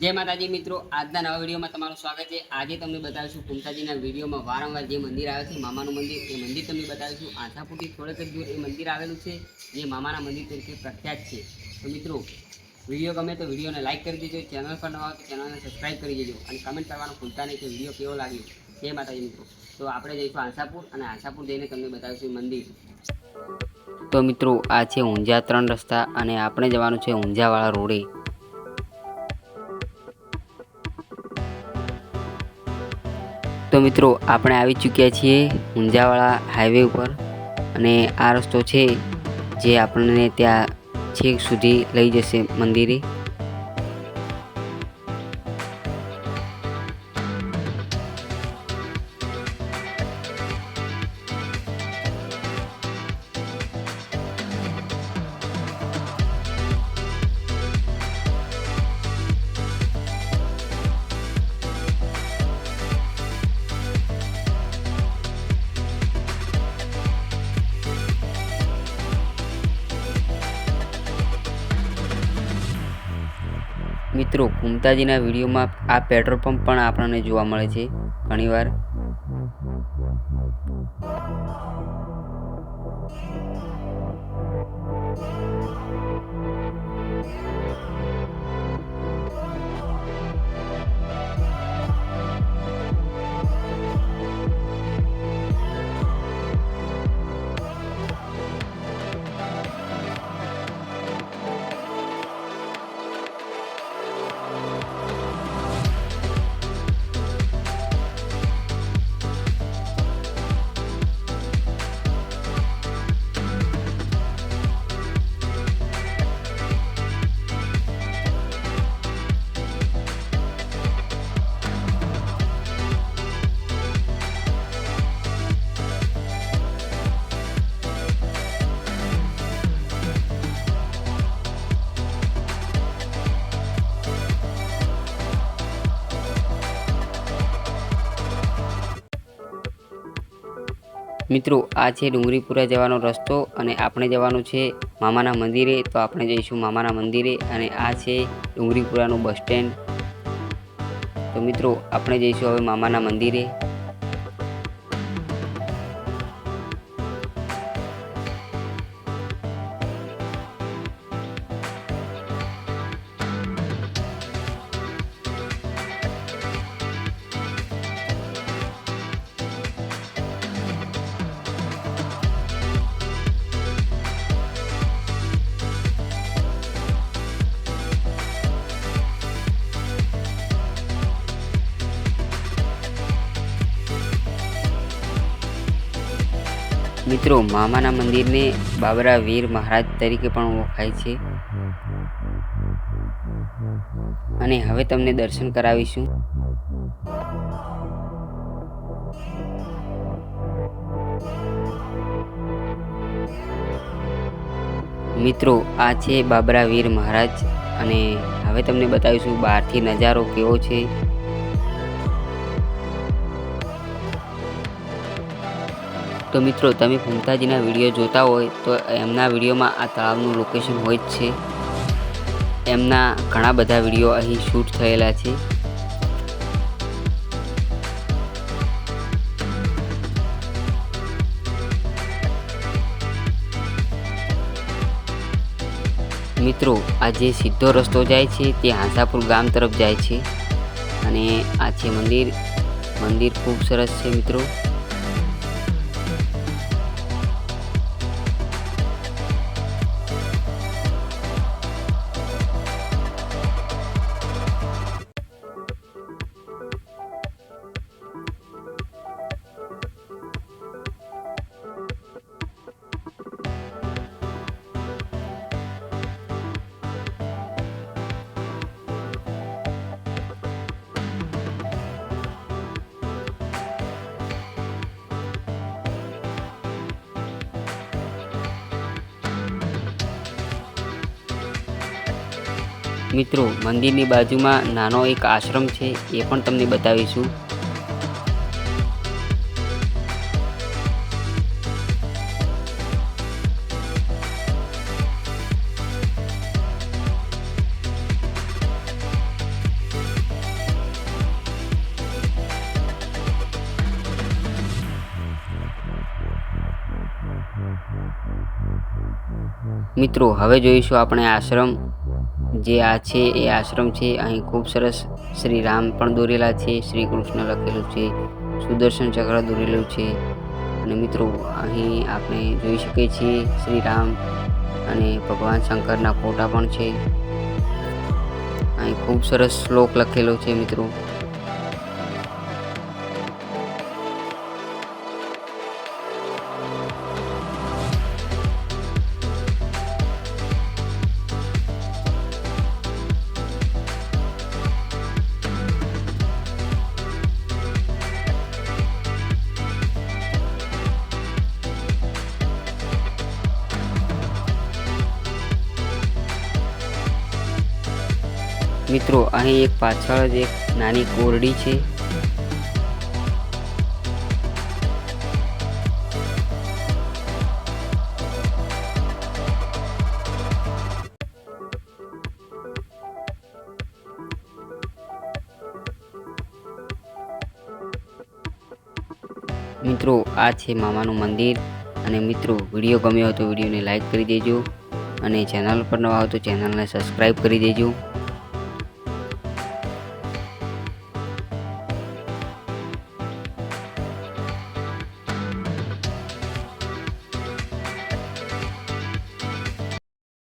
જય માતાજી મિત્રો, આજના નવા વિડીયોમાં તમારું સ્વાગત છે। આજે તમને બતાવીશું કુમતાજીના વિડીયોમાં વારંવાર જે મંદિર આવે છે મામાનું મંદિર, એ મંદિર તમને બતાવીશું। આશાપુરથી થોડેક જ દૂર એ મંદિર આવેલું છે, જે મામાના મંદિર તરીકે પ્રખ્યાત છે। તો મિત્રો, વિડીયો ગમે તો વિડીયોને લાઇક કરી દેજો, ચેનલ પર નવા હોય તો ચેનલને સબસ્ક્રાઈબ કરી દેજો અને કમેન્ટ કરવાનું ભૂલતા નહીં કે વિડીયો કેવો લાગ્યો। જય માતાજી મિત્રો। તો આપણે જઈશું આશાપુર અને આશાપુર જઈને તમને બતાવીશું મંદિર। તો મિત્રો, આ છે ઊંઝા 3 રસ્તા અને આપણે જવાનું છે ઊંઝાવાળા રોડે। તો મિત્રો, આપણે આવી ચૂક્યા છીએ ઊંઝાવાળા હાઈવે ઉપર અને આ રસ્તો છે જે આપણને ત્યાં છેક સુધી લઈ જશે મંદિરે। મિત્રો, કુમતાજીના વિડીયોમાં આ પેટ્રોલ પંપ પણ આપણને જોવા મળે છે ઘણીવાર। મિત્રો, આ છે ડુંગરીપુરા જવાનો રસ્તો અને આપણે જવાનું છે મામાના મંદિરે। તો આપણે જઈશું મામાના મંદિરે અને આ છે ડુંગરીપુરાનું બસ સ્ટેન્ડ। તો મિત્રો, આપણે જઈશું હવે મામાના મંદિરે। મિત્રો, મામાના મંદિરને બાબરા વીર મહારાજ તરીકે પણ ઓળખાય છે અને હવે તમને દર્શન કરાવીશું। મિત્રો, આ છે બાબરા વીર મહારાજ અને હવે તમને બતાવીશું બહારથી નજારો કેવો છે। તો મિત્રો, તમે કુમતાજીના વિડીયો જોતા હોય તો એમના વિડીયોમાં આ તળાવનું લોકેશન હોય જ છે। એમના ઘણા બધા વિડીયો અહીં શૂટ થયેલા છે। મિત્રો, આ જે સીધો રસ્તો જાય છે તે આશાપુર ગામ તરફ જાય છે અને આ છે મંદિર। મંદિર ખૂબ સરસ છે મિત્રો। મિત્રો, મંદિરની બાજુમાં નાનો એક આશ્રમ છે, એ પણ તમને બતાવીશું। મિત્રો હવે જોઈશું આપણે આશ્રમ, જે આ છે એ આશ્રમ છે. અહીં ખૂબ સરસ શ્રી રામ પણ દોરેલા છે, શ્રી કૃષ્ણ લખેલું છે, સુદર્શન ચક્ર દોરેલું છે. અને મિત્રો અહીં આપણે જોઈ શકીએ છીએ શ્રી રામ અને ભગવાન શંકરના ફોટા પણ છે. અહીં ખૂબ સરસ શ્લોક લખેલો છે મિત્રો. મિત્રો અહીં એક પાછળ જ એક નાની કોરડી છે. મિત્રો આ છે મામાનું મંદિર. અને મિત્રો વિડીયો ગમ્યો હોય તો વિડીયોને લાઈક કરી દેજો, અને ચેનલ પર નવા હો તો ચેનલને સબસ્ક્રાઈબ કરી દેજો.